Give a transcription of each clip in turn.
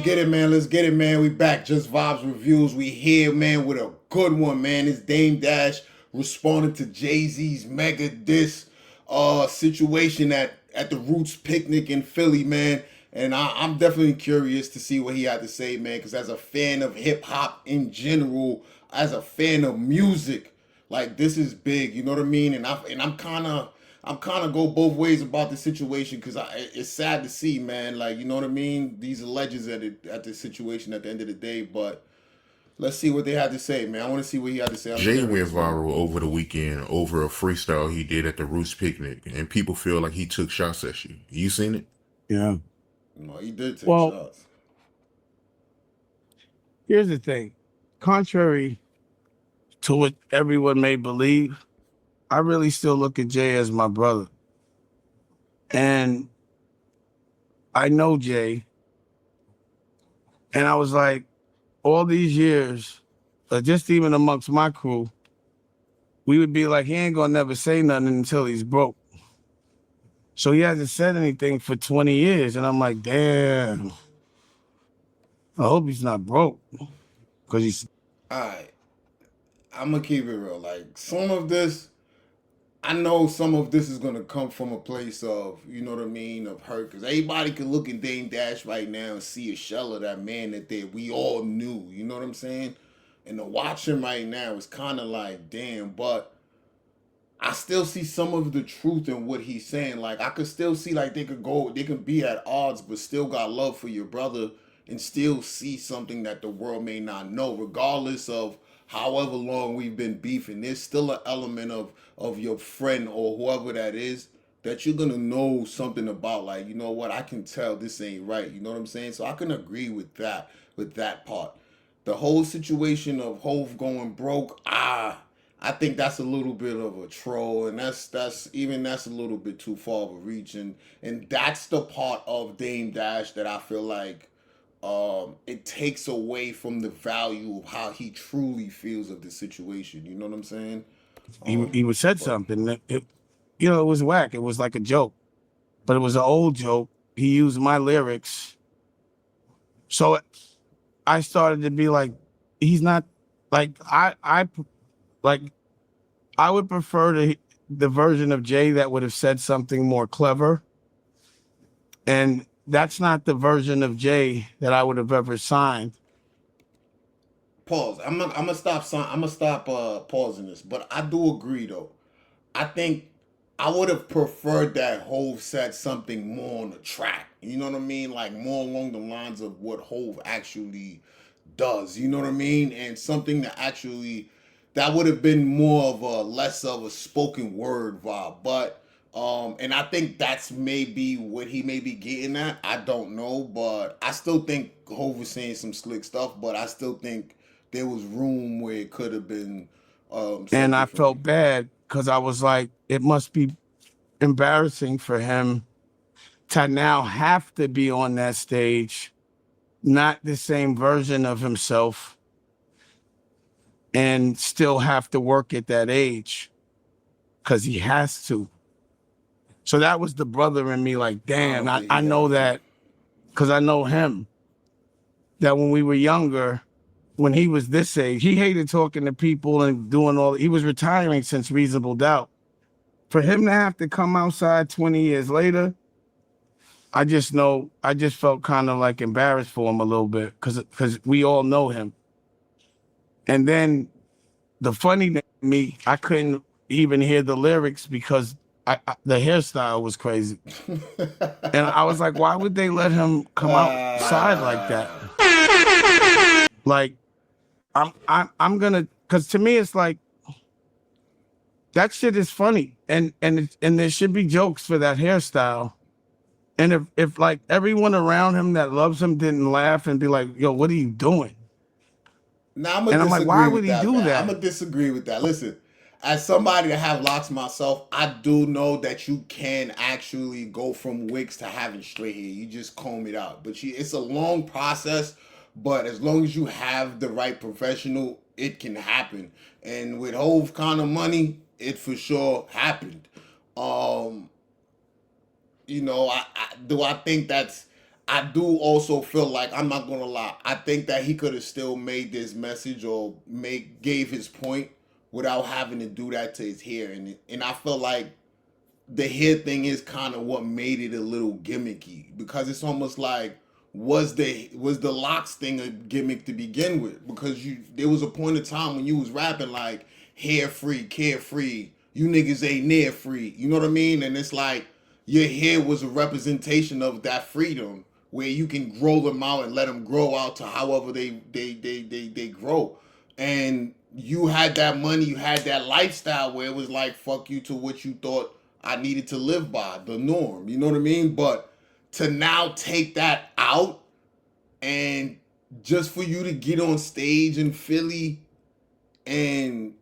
get it, man. Let's get it, man. We back. Just Vibes Reviews. We here, man, with a good one, man. It's Dame Dash responding to Jay-Z's mega diss situation at the Roots picnic in Philly, man. And I'm definitely curious to see what he had to say, man, because as a fan of hip hop in general, as a fan of music, like this is big, you know what I mean? I'm kind of go both ways about the situation because it's sad to see, man. Like, you know what I mean? These are legends at the situation at the end of the day. But let's see what they had to say, man. I want to see what he had to say. I'm Jay went curious, man. viral over the weekend over a freestyle he did at the Roots picnic, and people feel like he took shots at you. You seen it? Yeah. No, he did take Well, shots. here's the thing. Contrary to what everyone may believe, I really still look at Jay as my brother. And I know Jay. And I was like, all these years, just even amongst my crew, we would be like, he ain't gonna never say nothing until he's broke. So he hasn't said anything for 20 years. And I'm like, damn, I hope he's not broke. Because he's All right, I'm gonna keep it real. Like some of this, I know some of this is gonna come from a place of, you know what I mean, of hurt. Because everybody can look at Dame Dash right now and see a shell of that man that we all knew. You know what I'm saying? And to watch him right now is kind of like, damn. But I still see some of the truth in what he's saying. Like I could still see like they could be at odds, but still got love for your brother and still see something that the world may not know, regardless of however long we've been beefing. There's still an element of your friend or whoever that is that you're gonna know something about. Like, you know what, I can tell this ain't right. You know what I'm saying? So I can agree with that part. The whole situation of Hove going broke, I think that's a little bit of a troll, and that's a little bit too far of a reach, and that's the part of Dame Dash that I feel like it takes away from the value of how he truly feels of the situation. You know what I'm saying? he was said But something that it was whack. It was like a joke, but it was an old joke. He used my lyrics. So I started to be like, he's not like like I would prefer the version of Jay that would have said something more clever. And that's not the version of Jay that I would have ever signed. pause. I'm gonna stop pausing this. But I do agree though. I think I would have preferred that Hove said something more on the track. You know what I mean? Like more along the lines of what Hove actually does. You know what I mean? And something that would have been more of a less of a spoken word vibe. But and I think that's maybe what he may be getting at. I don't know, but I still think Hove was saying some slick stuff. But I still think there was room where it could have been said And I differently. felt bad because I was like, it must be embarrassing for him to now have to be on that stage, not the same version of himself, and still have to work at that age because he has to. So that was the brother in me, like, I damn, don't I, think I he know has to. that because I know him, that when we were younger, when he was this age, he hated talking to people and doing he was retiring since Reasonable Doubt. For him to have to come outside 20 years later, I just felt kind of like embarrassed for him a little bit because we all know him. And then the funny thing to me, I couldn't even hear the lyrics because the hairstyle was crazy. And I was like, why would they let him come outside like that? uh, Like, I'm gonna, because to me it's like that shit is funny, and there should be jokes for that hairstyle. And if like everyone around him that loves him didn't laugh and be like, yo, what are you doing? Now I'm gonna And I'm like, why disagree would with he that, do man. I'm that? gonna disagree with that. Listen, as somebody that have locks myself, I do know that you can actually go from wigs to having straight hair. You just comb it out, but it's a long process. But as long as you have the right professional, it can happen. And with Hove kind of money, it for sure happened. Um, I think that's. I do also feel like, I'm not gonna lie, I think that he could have still made this message or gave his point without having to do that to his hair, and I feel like the hair thing is kind of what made it a little gimmicky, because it's almost like, was the locks thing a gimmick to begin with? Because there was a point in time when you was rapping like hair free, carefree, you niggas ain't near free, you know what I mean? And it's like your hair was a representation of that freedom, where you can grow them out and let them grow out to however they grow. And you had that money, you had that lifestyle where it was like, fuck you to what you thought I needed to live by, the norm. You know what I mean? But to now take that out, and just for you to get on stage in Philly and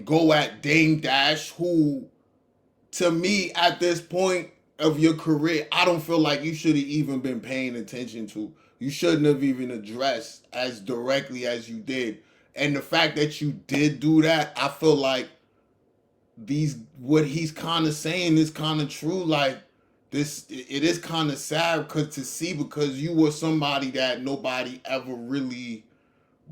go at Dame Dash, who, to me, at this point of your career, I don't feel like you should have even been paying attention to. You shouldn't have even addressed as directly as you did. And the fact that you did do that, I feel like what he's kind of saying is kind of true. Like, it is kind of sad because you were somebody that nobody ever really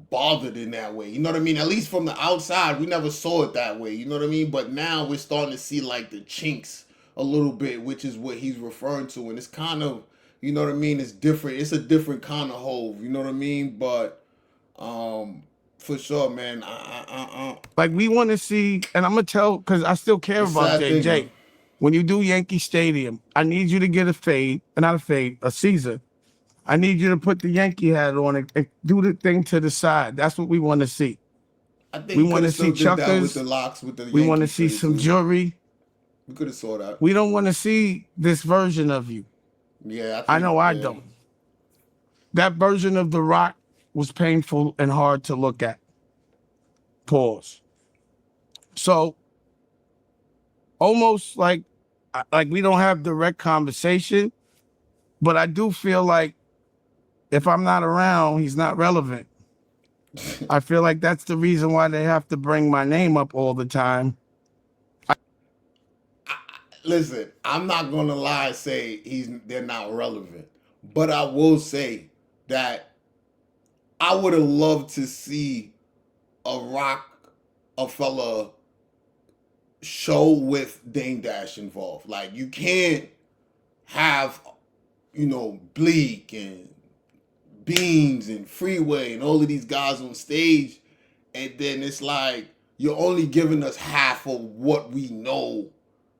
bothered in that way. You know what I mean? At least from the outside, we never saw it that way. You know what I mean? But now we're starting to see like the chinks a little bit, which is what he's referring to. And it's kind of, you know what I mean? It's different. It's a different kind of Hove. You know what I mean? But for sure, man. Like, we want to see, and I'm gonna tell, because I still care about JJ. When you do Yankee Stadium, I need you to get a Caesar. I need you to put the Yankee hat on and do the thing to the side. That's what we want to see. I think we want to see chuckers. With the locks, with the we want to see some jewelry. We could have saw that. We don't want to see this version of you. Yeah, I know I don't. That version of The Rock was painful and hard to look at. Pause. So, almost like we don't have direct conversation, but I do feel like if I'm not around, he's not relevant. I feel like that's the reason why they have to bring my name up all the time. Listen, I'm not gonna lie and say they're not relevant, but I will say that I would have loved to see a Roc-A-Fella show with Dame Dash involved. Like, you can't have, Bleak and Beans and Freeway and all of these guys on stage, and then it's like you're only giving us half of what we know,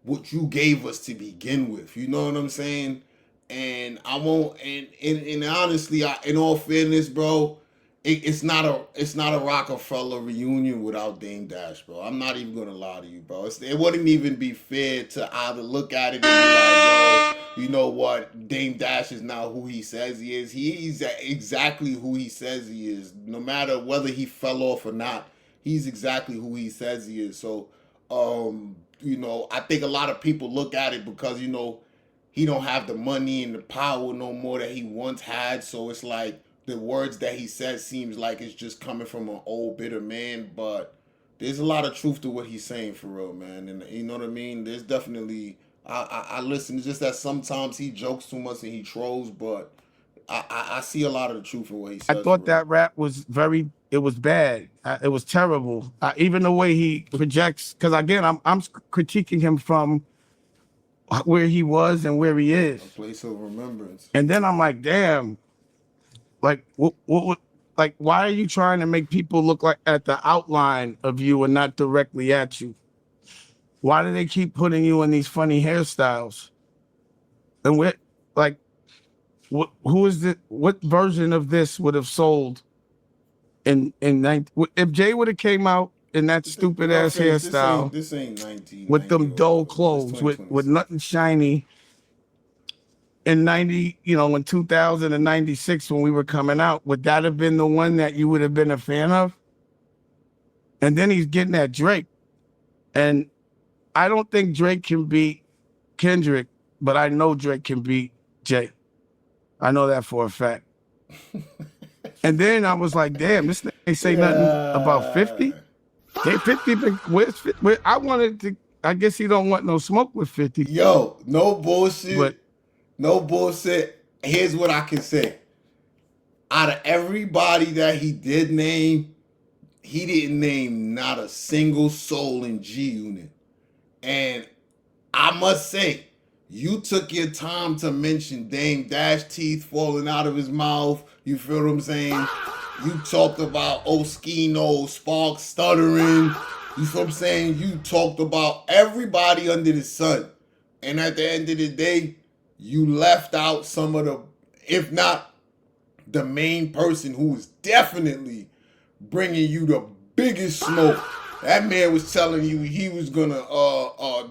what you gave us to begin with. You know what I'm saying? And I won't. And honestly, in all fairness, bro, it's not a Roc-A-Fella reunion without Dame Dash, bro. I'm not even gonna lie to you, bro. It wouldn't even be fair to either look at it and be like, yo, you know what? Dame Dash is not who he says he is. He's exactly who he says he is. No matter whether he fell off or not, he's exactly who he says he is. So, I think a lot of people look at it because, he don't have the money and the power no more that he once had. So it's like the words that he says seems like it's just coming from an old bitter man. But there's a lot of truth to what he's saying, for real, man. And you know what I mean? There's definitely, I listen. It's just that sometimes he jokes too much and he trolls, but I see a lot of the truth in what he says. I thought that rap was it was bad. It was terrible. Even the way he projects, because again, I'm critiquing him from where he was and where he is. A place of remembrance. And then I'm like, damn, like what like, why are you trying to make people look like at the outline of you and not directly at you? Why do they keep putting you in these funny hairstyles? And who is it? What version of this would have sold if Jay would have came out in that stupid ass hairstyle? This ain't 19 with them dull clothes, with nothing shiny. In 2000 and 96 when we were coming out, would that have been the one that you would have been a fan of? And then he's getting at Drake. And I don't think Drake can beat Kendrick, but I know Drake can beat Jay. I know that for a fact. And then I was like, damn, this ain't say nothing about 50. They 50, where's 50? I guess he don't want no smoke with 50. Yo, no bullshit. No bullshit. here's what I can say. Out of everybody that he did name, he didn't name not a single soul in G Unit. And I must say, you took your time to mention Dame Dash teeth falling out of his mouth. You feel what I'm saying? You talked about Oskino, Sparks stuttering. You feel what I'm saying? You talked about everybody under the sun. And at the end of the day, you left out some of the, if not the main person who was definitely bringing you the biggest smoke. That man was telling you he was gonna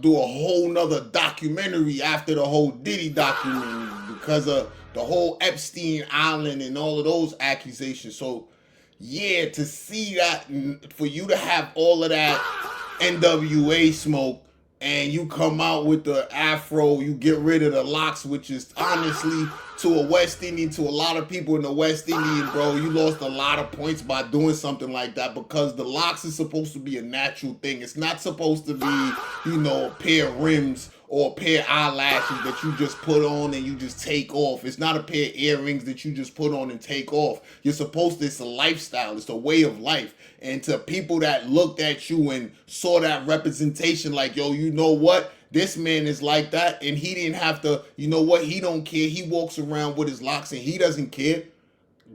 do a whole nother documentary after the whole Diddy documentary because of the whole Epstein Island and all of those accusations. So yeah, to see that, for you to have all of that NWA smoke and you come out with the afro, you get rid of the locks, which is honestly, to a West Indian, to a lot of people in the West Indian, bro, you lost a lot of points by doing something like that, because the locks is supposed to be a natural thing. It's not supposed to be, you know, a pair of rims or a pair of eyelashes that you just put on and you just take off. It's not a pair of earrings that you just put on and take off. You're supposed to, it's a lifestyle, it's a way of life. And to people that looked at you and saw that representation, like, yo, you know what? This man is like that, and he didn't have to, you know what? He don't care. He walks around with his locks and he doesn't care.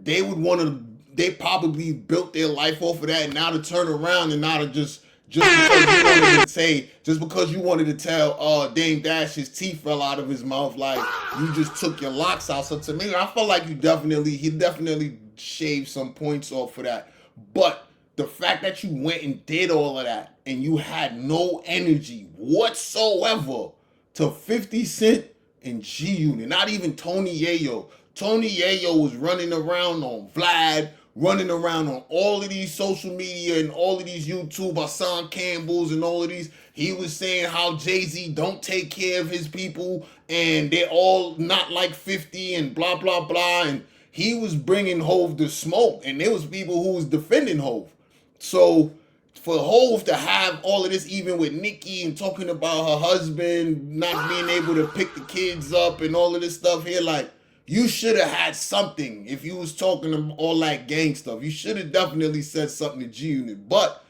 They would want to, they probably built their life off of that, and now to turn around and now to just because you wanted to say, just because you wanted to tell Dame Dash his teeth fell out of his mouth, like, you just took your locks out. So to me, I feel like he definitely shaved some points off for that. But the fact that you went and did all of that and you had no energy whatsoever to 50 Cent and G Unit, not even Tony Yayo. Tony Yayo was running around on Vlad, running around on all of these social media and all of these YouTube, Hassan Campbell's and all of these. He was saying how Jay-Z don't take care of his people and they're all not like 50 and blah, blah, blah. And he was bringing Hove the smoke, and there was people who was defending Hove. So for Hove to have all of this, even with Nicki and talking about her husband not being able to pick the kids up and all of this stuff here, like, you should have had something. If you was talking all that gang stuff, you should have definitely said something to G Unit. But,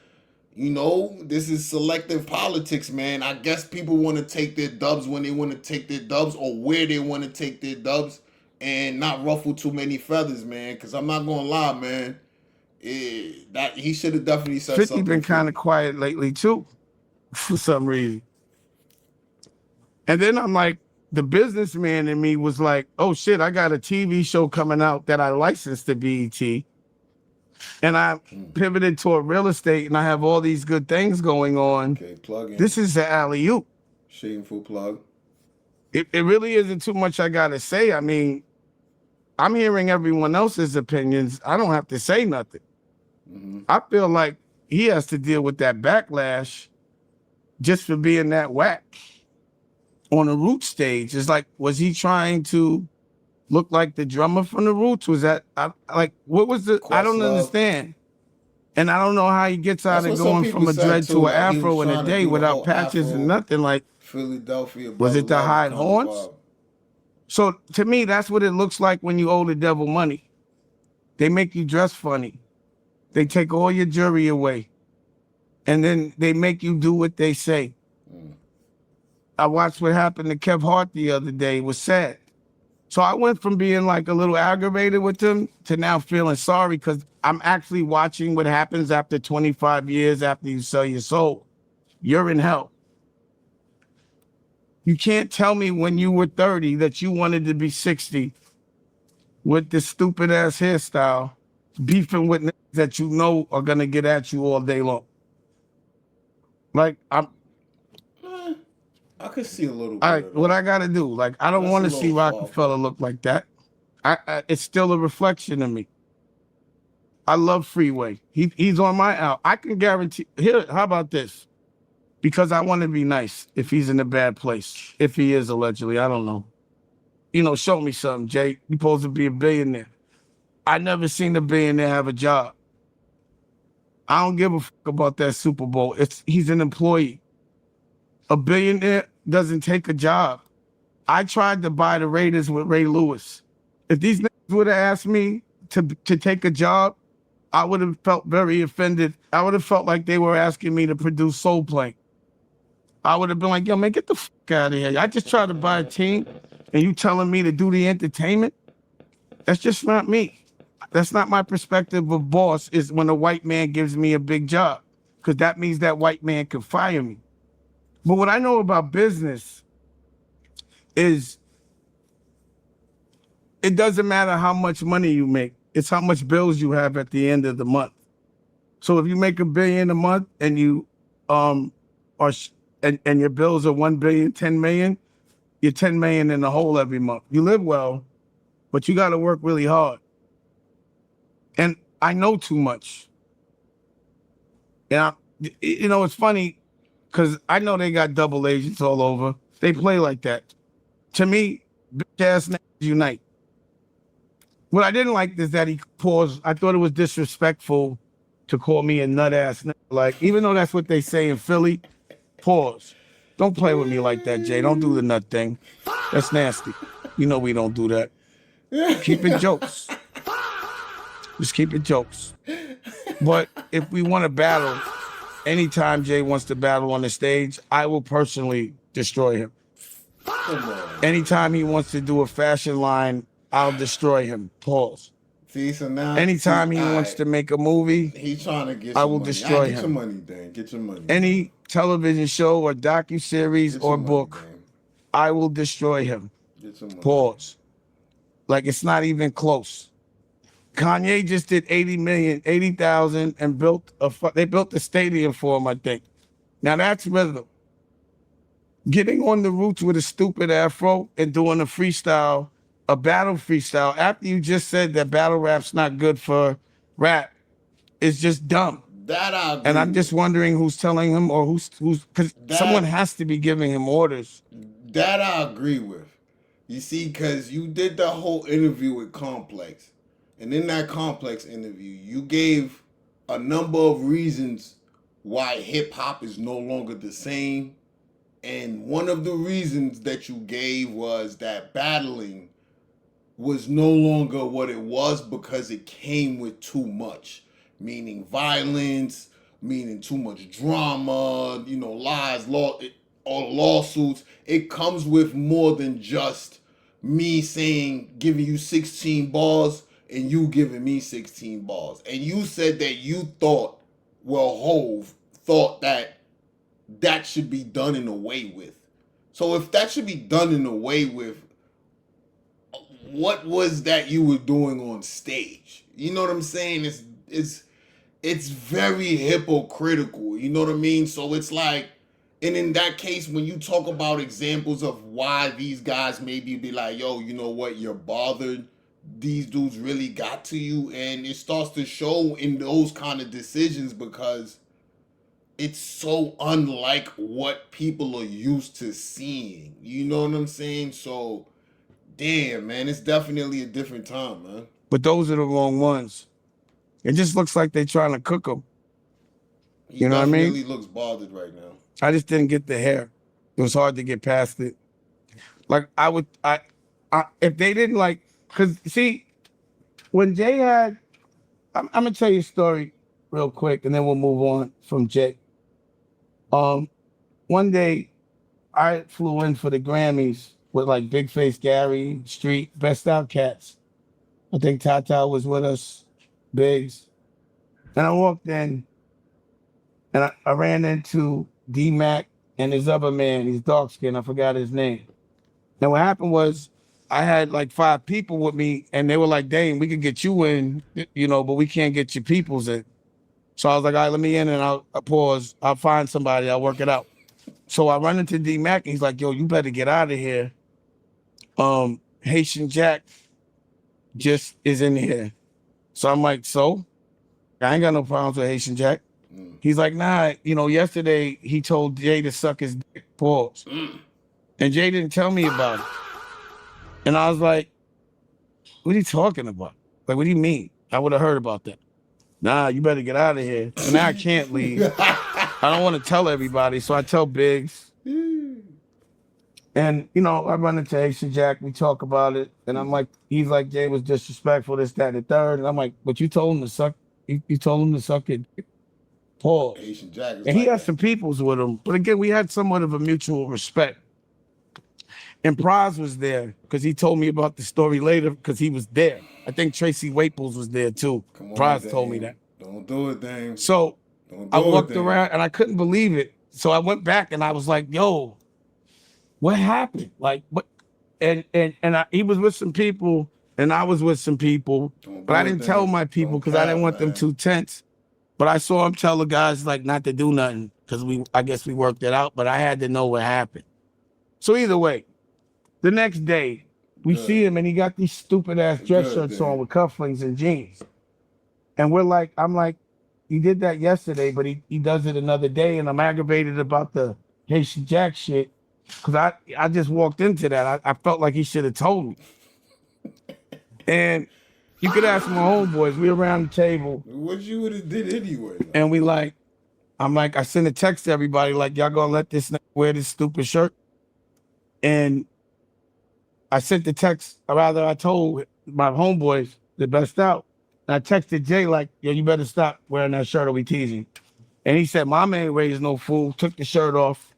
you know, this is selective politics, man. I guess people want to take their dubs when they want to take their dubs, or where they want to take their dubs, and not ruffle too many feathers, man. Because I'm not going to lie, man. That he should have definitely said 50 something. been kind of quiet lately too, for some reason. And then I'm like, the businessman in me was like, oh shit, I got a TV show coming out that I licensed to BET. And I pivoted toward real estate, and I have all these good things going on. Okay, plug in. This is the alley-oop. Shameful plug. It really isn't too much I gotta say. I mean, I'm hearing everyone else's opinions. I don't have to say nothing. Mm-hmm. I feel like he has to deal with that backlash just for being that whack on the Roots stage. It's like, was he trying to look like the drummer from the Roots? Was that, like, what was the, I don't understand. And I don't know how he gets out of going from a dread to an afro in a day without patches and nothing. Like, Philadelphia. Was it the hide horns? So to me, that's what it looks like when you owe the devil money. They make you dress funny. They take all your jewelry away. And then they make you do what they say. I watched what happened to Kev Hart the other day. It was sad. So I went from being like a little aggravated with them to now feeling sorry, because I'm actually watching what happens after 25 years after you sell your soul. You're in hell. You can't tell me when you were 30 that you wanted to be 60 with this stupid ass hairstyle, beefing with niggas that you know are gonna get at you all day long. Like, I could see a little bit. What I gotta do? Like, I don't want to see Roc-A-Fella look like that. It's still a reflection of me. I love Freeway. He's on my album. I can guarantee. Here, how about this? Because I want to be nice if he's in a bad place. If he is, allegedly, I don't know. You know, show me something, Jay. You're supposed to be a billionaire. I never seen a billionaire have a job. I don't give a fuck about that Super Bowl. He's an employee. A billionaire doesn't take a job. I tried to buy the Raiders with Ray Lewis. If these niggas would have asked me to take a job, I would have felt very offended. I would have felt like they were asking me to produce Soul Plane. I would have been like, yo, man, get the fuck out of here. I just tried to buy a team and you telling me to do the entertainment? That's just not me. That's not my perspective of boss, is when a white man gives me a big job, because that means that white man could fire me. But what I know about business is it doesn't matter how much money you make. It's how much bills you have at the end of the month. So if you make $1 billion a month and you and your bills are 1 billion, 10 million, you're 10 million in the hole every month. You live well, but you got to work really hard. And I know too much. And it's funny because I know they got double agents all over. They play like that. To me, bitch ass niggas unite. What I didn't like is that he paused. I thought it was disrespectful to call me a nut ass nigga. Like, even though that's what they say in Philly, pause. Don't play with me like that, Jay. Don't do the nut thing. That's nasty. You know we don't do that. Keep it jokes. Just keep it jokes. But if we want to battle, anytime Jay wants to battle on the stage, I will personally destroy him. Anytime he wants to do a fashion line, I'll destroy him. Pause. See, so now anytime he wants to make a movie, he's trying to get. I will money. destroy him. Get your money, Dan. Get your money. Any television show or docuseries or book, money, I will destroy him. Get some money. Pause. Like, it's not even close. Kanye just did 80,000 and they built the stadium for him, I think. Now that's rhythm. Getting on the roots with a stupid afro and doing a freestyle, a battle freestyle, after you just said that battle rap's not good for rap, is just dumb. That I agree. And I'm just wondering who's telling him, or who's because someone has to be giving him orders. That I agree with. You see, because you did the whole interview with Complex. And in that Complex interview, you gave a number of reasons why hip-hop is no longer the same. And one of the reasons that you gave was that battling was no longer what it was because it came with too much. Meaning violence, meaning too much drama, lies, or lawsuits. It comes with more than just me giving you 16 bars and you giving me 16 bars. And you said that you thought, Hov thought that should be done in a way with. So if that should be done in a way with, what was that you were doing on stage? You know what I'm saying? It's very hypocritical. You know what I mean? So it's like, and in that case, when you talk about examples of why these guys maybe be like, yo, you know what, you're bothered, these dudes really got to you, and it starts to show in those kind of decisions because it's so unlike what people are used to seeing. You know what I'm saying? So, damn, man, it's definitely a different time, man. But those are the wrong ones. It just looks like they're trying to cook them. You know what I mean? He definitely looks bothered right now. I just didn't get the hair. It was hard to get past it. Like, if they didn't like, because see, when Jay had, I'm going to tell you a story real quick and then we'll move on from Jay. One day I flew in for the Grammys with like Big Face Gary, Street, Best Outcats. I think Tata was with us, Biggs. And I walked in and I ran into D-Mac and his other man, he's dark skinned, I forgot his name. Now what happened was I had like 5 people with me and they were like, dang, we could get you in, but we can't get your peoples in. So I was like, all right, let me in and I'll pause. I'll find somebody, I'll work it out. So I run into D-Mac and he's like, yo, you better get out of here. Haitian Jack just is in here. So I'm like, so? I ain't got no problems with Haitian Jack. He's like, nah, yesterday he told Jay to suck his dick, pause. And Jay didn't tell me about it. And I was like, what are you talking about? Like, what do you mean? I would have heard about that. Nah, you better get out of here. So now I can't leave. I don't want to tell everybody, so I tell Biggs. And And you know, I run into Haitian Jack, we talk about it, and I'm like, he's like, Jay was disrespectful, this, that, and the third. And I'm like, but you told him to suck, you told him to suck it. Pause. Haitian Jack is And he like had that. some peoples with him. But again, we had somewhat of a mutual respect. And Praz was there because he told me about the story later because he was there. I think Tracy Waples was there too. Come on, Praz told me Dame. that. Don't do it, Dame. So Don't I do it, walked Dame. around and I couldn't believe it. So I went back and I was like, yo, what happened? Like, what? He was with some people and I was with some people, Don't but do I it, didn't tell Dame. my people Don't because I didn't cap, want them man. too tense. But I saw him tell the guys like not to do nothing because I guess we worked it out, but I had to know what happened. So either way, the next day we Good. see him and he got these stupid ass dress Good, shirts Dame. on with cufflinks and jeans. And I'm like, he did that yesterday, but he does it another day. And I'm aggravated about the Haitian Jack shit because I just walked into that. I felt like he should have told me. And you could ask my homeboys. We around the table. What you would have did anyway? And I sent a text to everybody like, y'all gonna let this nigga wear this stupid shirt? And I sent the text, or rather I told my homeboys the best out. And I texted Jay like, yo, you better stop wearing that shirt or we teasing. And he said, Mama ain't raised no fool, took the shirt off.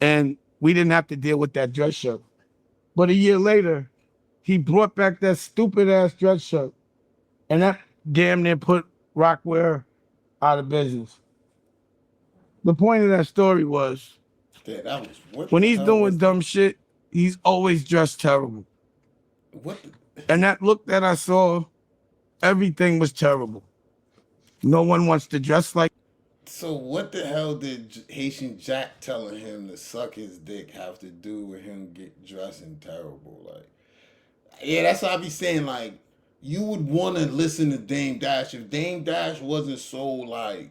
And we didn't have to deal with that dress shirt. But a year later, he brought back that stupid ass dress shirt. And that damn near put Rockwear out of business. The point of that story was, Yeah, that was what when the he's hell doing was dumb shit, he's always dressed terrible. what the, And that look that I saw, everything was terrible. No one wants to dress like. so what the hell did Haitian Jack telling him to suck his dick have to do with him dressing terrible? Like, yeah, that's what I be saying. Like, you would want to listen to Dame Dash if Dame Dash wasn't so like,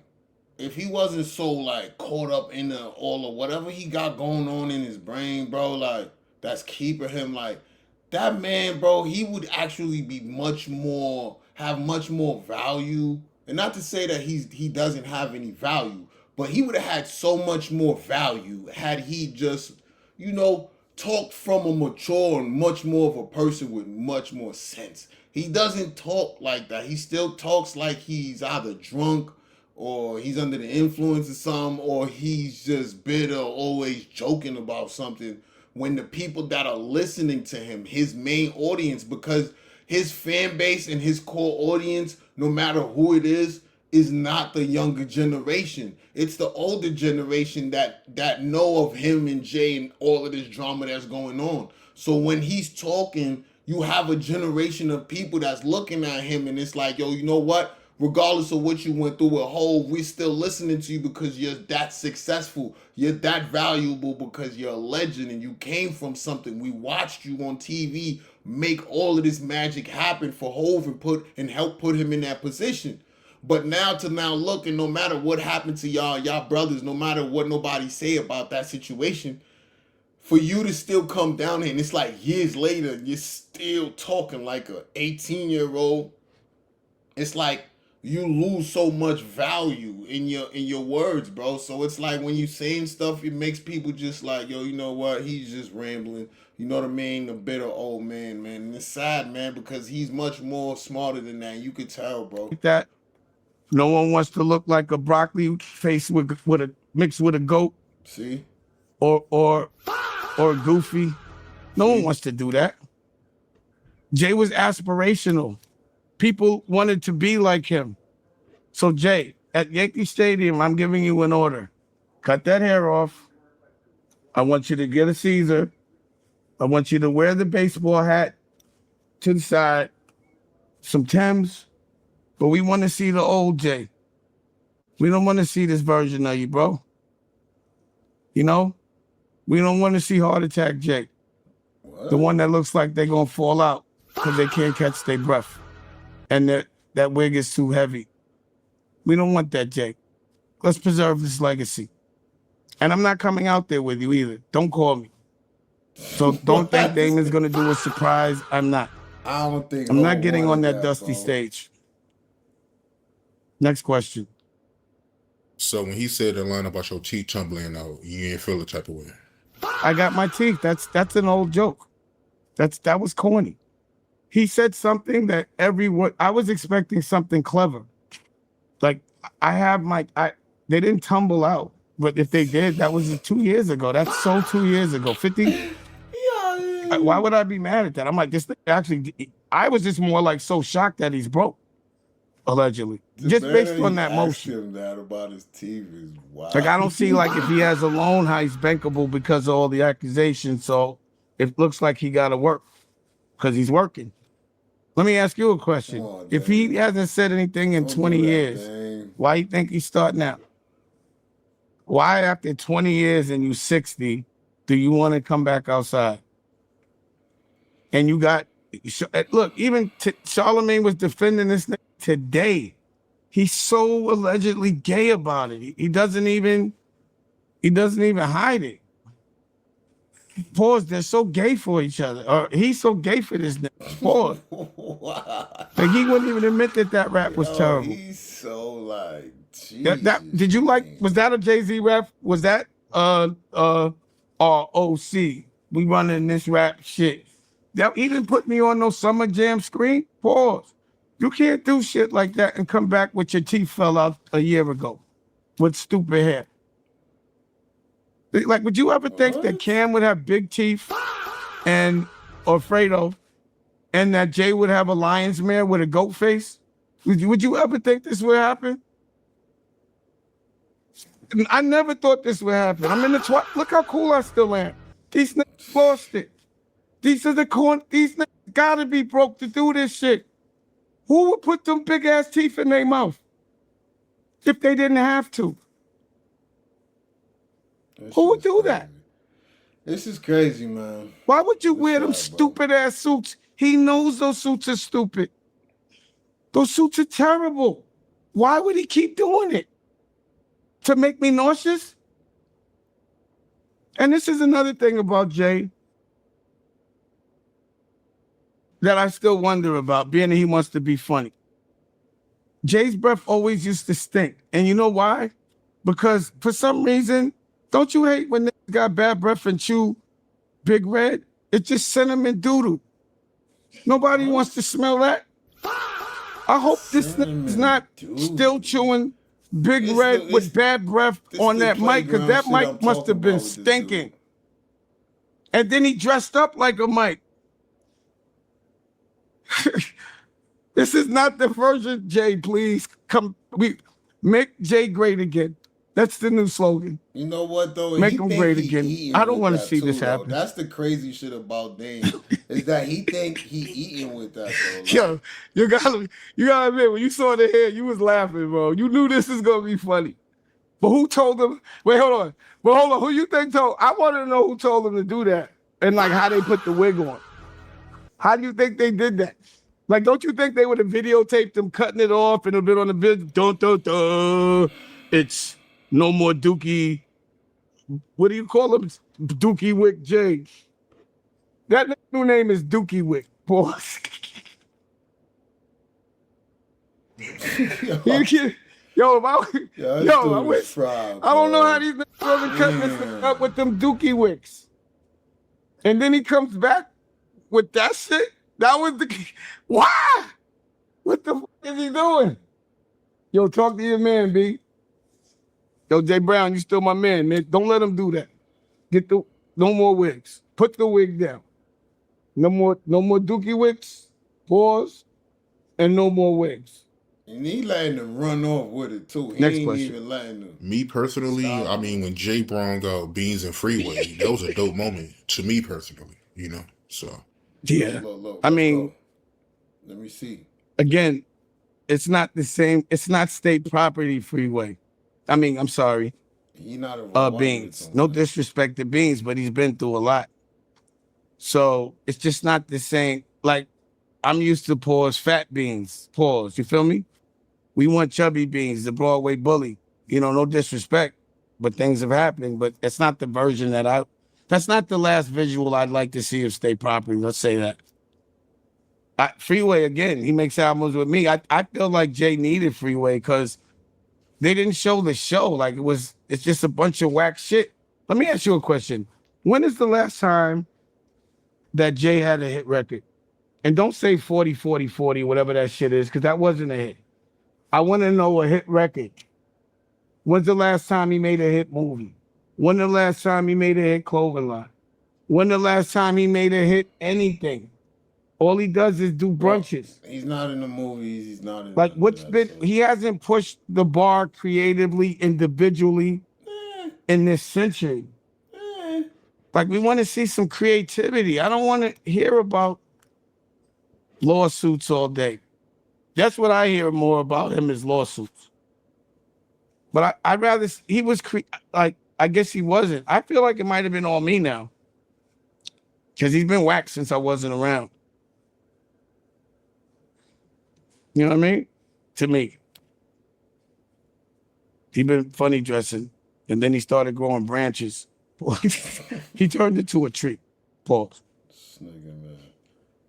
if he wasn't so like caught up in all of whatever he got going on in his brain, bro. Like, that's keeping him like that man, bro. He would actually be have much more value. And not to say that he doesn't have any value, but he would have had so much more value had he just, you know, talked from a mature and much more of a person with much more sense. He doesn't talk like that. He still talks like he's either drunk or he's under the influence of something, or he's just bitter, always joking about something. When the people that are listening to him, his main audience, because his fan base and his core audience, no matter who it is not the younger generation. It's the older generation that know of him and Jay and all of this drama that's going on. So when he's talking, you have a generation of people that's looking at him and it's like, yo, you know what? Regardless of what you went through with Hov, we're still listening to you because you're that successful. You're that valuable because you're a legend and you came from something. We watched you on TV make all of this magic happen for Hov and help put him in that position. But now look, and no matter what happened to y'all brothers, no matter what nobody say about that situation, for you to still come down here and it's like years later, you're still talking like a 18-year-old. It's like you lose so much value in your words, bro. So it's like when you saying stuff, it makes people just like, yo, you know what? He's just rambling. You know what I mean? The bitter old man, man. And it's sad, man, because he's much more smarter than that. You could tell, bro. That no one wants to look like a broccoli face with a mixed with a goat. See? Or Goofy. No one wants to do that. Jay was aspirational. People wanted to be like him. So Jay, at Yankee Stadium, I'm giving you an order. Cut that hair off. I want you to get a Caesar. I want you to wear the baseball hat to the side, some Timbs, but we want to see the old Jay. We don't want to see this version of you, bro. You know? We don't want to see Heart Attack Jay. What? The one that looks like they're going to fall out because they can't catch their breath. And that wig is too heavy. We don't want that, Jay. Let's preserve this legacy. And I'm not coming out there with you either. Don't call me. So don't think Damon's going to do a surprise. I'm not. I don't think I'm not getting on that that, dusty bro. stage. Next question. So when he said the line about your teeth tumbling out, you didn't feel the type of way. I got my teeth. That's an old joke. That was corny. He said something that everyone, I was expecting something clever. Like I have my, they didn't tumble out, but if they did, that was 2 years ago. That's so 2 years ago. 50. Why would I be mad at that? I'm like, this thing actually, I was just more like so shocked that he's broke, allegedly. Just based on that motion. Him that about his teeth is wild. Like, I don't see like if he has a loan, how he's bankable because of all the accusations. So it looks like he got to work because he's working. Let me ask you a question. On, if he hasn't said anything in 20 years, why you think he's starting out? Why after 20 years and you 60, do you want to come back outside? And you got, look, even Charlemagne was defending this today. He's so allegedly gay about it. He doesn't even hide it. Pause. They're so gay for each other. Or he's so gay for this nigga. Pause. Like he wouldn't even admit that rap was terrible. He's so like, that did you like? Was that a Jay-Z rap? Was that ROC? We running this rap shit. That even put me on no Summer Jam screen. Pause. You can't do shit like that and come back with your teeth fell out a year ago with stupid hair. Like, would you ever think that Cam would have big teeth or Fredo, and that Jay would have a lion's mare with a goat face? Would you ever think this would happen? I never thought this would happen. I'm in the look how cool I still am. These niggas lost it. These niggas gotta be broke to do this shit. Who would put them big ass teeth in their mouth if they didn't have to? Who would do that? This is crazy, man. Why would you wear them stupid ass suits? He knows those suits are stupid. Those suits are terrible. Why would he keep doing it? To make me nauseous? And this is another thing about Jay that I still wonder about, being that he wants to be funny. Jay's breath always used to stink. And you know why? Because for some reason, don't you hate when niggas got bad breath and chew Big Red? It's just cinnamon doodle. Nobody wants to smell that. I hope this nigga's not still chewing Big Red with bad breath on that mic, because that mic must have been stinking. And then he dressed up like a mic. This is not the version, Jay, please. Make Jay great again. That's the new slogan. You know what, though? Make him great again. I don't want to see this happen. That's the crazy shit about Dame, is that he think he eating with that, though. Like, yo, you gotta admit, when you saw the hair, you was laughing, bro. You knew this is gonna be funny. But who told him? Wait, hold on. But hold on, who you think told? I want to know who told him to do that, and like how they put the wig on. How do you think they did that? Like, don't you think they would have videotaped them cutting it off and it'd been on the vid? It's no more Dookie. What do you call him? Dookie Wick J. That new name is Dookie Wick. Pause. I wish. I don't know how these niggas wasn't cutting this up with them Dookie Wicks. And then he comes back with that shit. That was why? What the fuck is he doing? Yo, talk to your man, B. Yo, Jay Brown, you still my man, man. Don't let him do that. No more wigs. Put the wig down. No more Dookie wigs. Pause. And no more wigs. And he letting them run off with it too. He Next ain't question. even letting them. Me personally, Stop. I mean, when Jay Brown got Beans and Freeway, that was a dope moment to me personally, you know? So. Yeah. Look, I mean, let me see. Again, it's not the same. It's not state property Freeway. I mean, I'm sorry. He not a Beans. No disrespect to Beans, but he's been through a lot. So it's just not the same. Like, I'm used to pause fat Beans. Pause. You feel me? We want chubby Beans, the Broadway bully. You know, no disrespect, but things have happened. But it's not the version that's not the last visual I'd like to see of state property. Let's say that. Freeway, again, he makes albums with me. I feel like Jay needed Freeway because they didn't show the show. Like, it's just a bunch of whack shit. Let me ask you a question. When is the last time that Jay had a hit record? And don't say 40, 40, 40, whatever that shit is, because that wasn't a hit. I want to know a hit record. When's the last time he made a hit movie? When the last time he made a hit clothing line? When the last time he made a hit anything? All he does is do brunches. Well, he's not in the movies. He's not in like what's been so. He hasn't pushed the bar creatively, individually in this century. Like we want to see some creativity. I don't want to hear about lawsuits all day. That's what I hear more about him is lawsuits. But I'd rather he was like I guess he wasn't. I feel like it might have been all me now. Because he's been whacked since I wasn't around. You know what I mean? To me. He been funny dressing. And then he started growing branches. He turned into a tree. Pause. This nigga, man.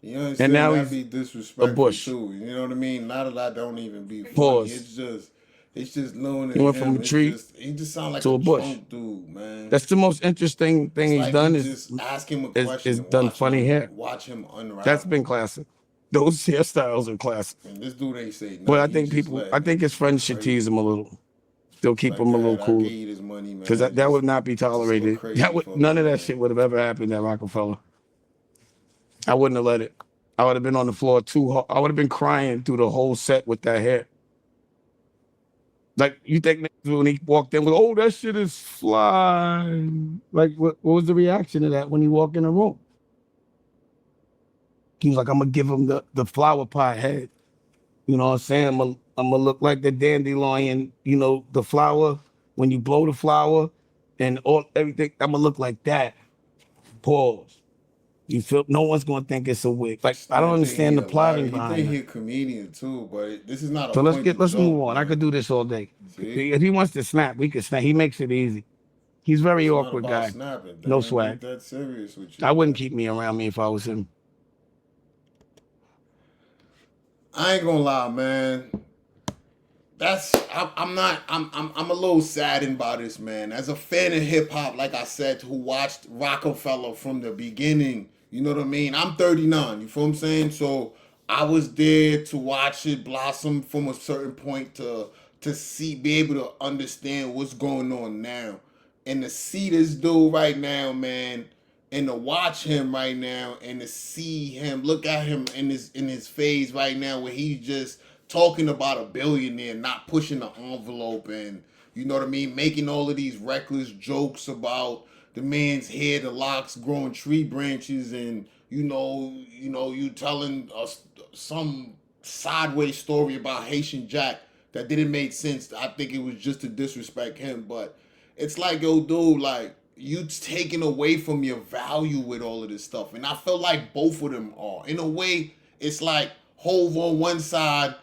You understand? And now he's be disrespectful too. You know what I mean? Not that I don't even be funny. Pause. It's just knowing he went from a tree he just sound like to a bush. Trump dude, man. That's the most interesting thing he's done just ask him a question. Is done funny hair. Watch him unravel. That's been classic. Those hairstyles are classic. And this dude ain't say nothing. But I think his friends should tease him a little. They'll keep him a little cool. Because that would not be tolerated. None of that shit would have ever happened at Roc-A-Fella. I wouldn't have let it. I would have been on the floor too hard. I would have been crying through the whole set with that hair. Like, you think when he walked in, oh, that shit is fly. Like, what was the reaction to that when he walked in the room? He was like, I'm going to give him the flower pot head. You know what I'm saying? I'm going to look like the dandelion, you know, the flower. When you blow the flower and everything, I'm going to look like that. Pause. You feel no one's gonna think it's a wig. Like I don't understand the plotting behind it. He's a comedian too, but this is not. So let's move on. Man. I could do this all day. See? If he wants to snap, we could snap. He makes it easy. He's very awkward guy. Snapping, no swag. That serious with you. I wouldn't keep me around me if I was him. I ain't gonna lie, man. I'm a little saddened by this, man. As a fan of hip hop, like I said, who watched Roc-A-Fella from the beginning, you know what I mean? I'm 39, you feel what I'm saying? So I was there to watch it blossom from a certain point to be able to understand what's going on now. And to see this dude right now, man, and to watch him right now and to see him, look at him in his phase right now where he's just talking about a billionaire, not pushing the envelope and, you know what I mean, making all of these reckless jokes about the man's hair, the locks growing tree branches and, you telling us some sideways story about Haitian Jack that didn't make sense. I think it was just to disrespect him. But it's like, yo, dude, like, you taking away from your value with all of this stuff. And I feel like both of them are. In a way, it's like Hov on one side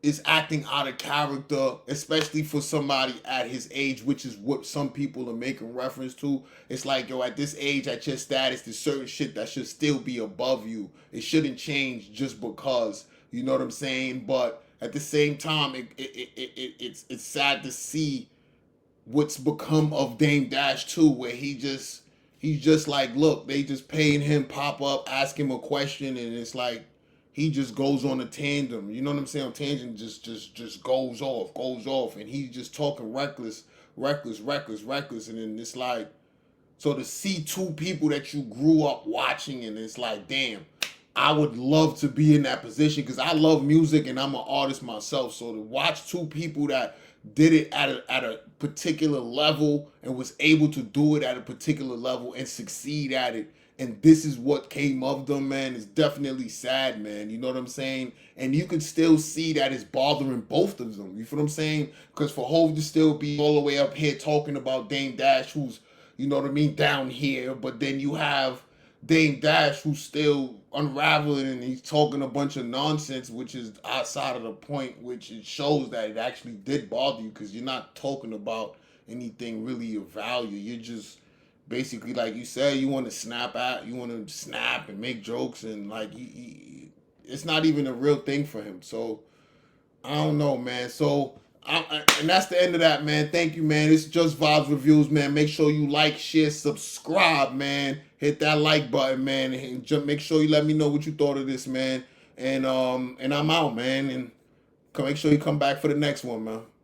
is acting out of character, especially for somebody at his age, which is what some people are making reference to. It's like, yo, at this age, at your status, there's certain shit that should still be above you. It shouldn't change just because, you know what I'm saying? But at the same time, it's sad to see what's become of Dame Dash too, where he's just like, look, they just paying him pop up, ask him a question, and it's like, he just goes on a tandem. You know what I'm saying? Tangent just goes off. And he's just talking reckless. And then it's like, so to see two people that you grew up watching and it's like, damn, I would love to be in that position because I love music and I'm an artist myself. So to watch two people that did it at a particular level and was able to do it at a particular level and succeed at it, and this is what came of them, man, it's definitely sad, man. You know what I'm saying? And you can still see that it's bothering both of them. You feel what I'm saying? Because for Hov to still be all the way up here talking about Dame Dash, who's, you know what I mean, down here, but then you have Dame Dash who's still unraveling and he's talking a bunch of nonsense, which is outside of the point, which it shows that it actually did bother you because you're not talking about anything really of value. You're just basically, like you said, you want to snap and make jokes, and like it's not even a real thing for him. So I don't know, man. So And that's the end of that, man. Thank you, man. It's Just Vibes Reviews, man. Make sure you like, share, subscribe, man. Hit that like button, man. And just make sure you let me know what you thought of this, man. And I'm out, man. And make sure you come back for the next one, man.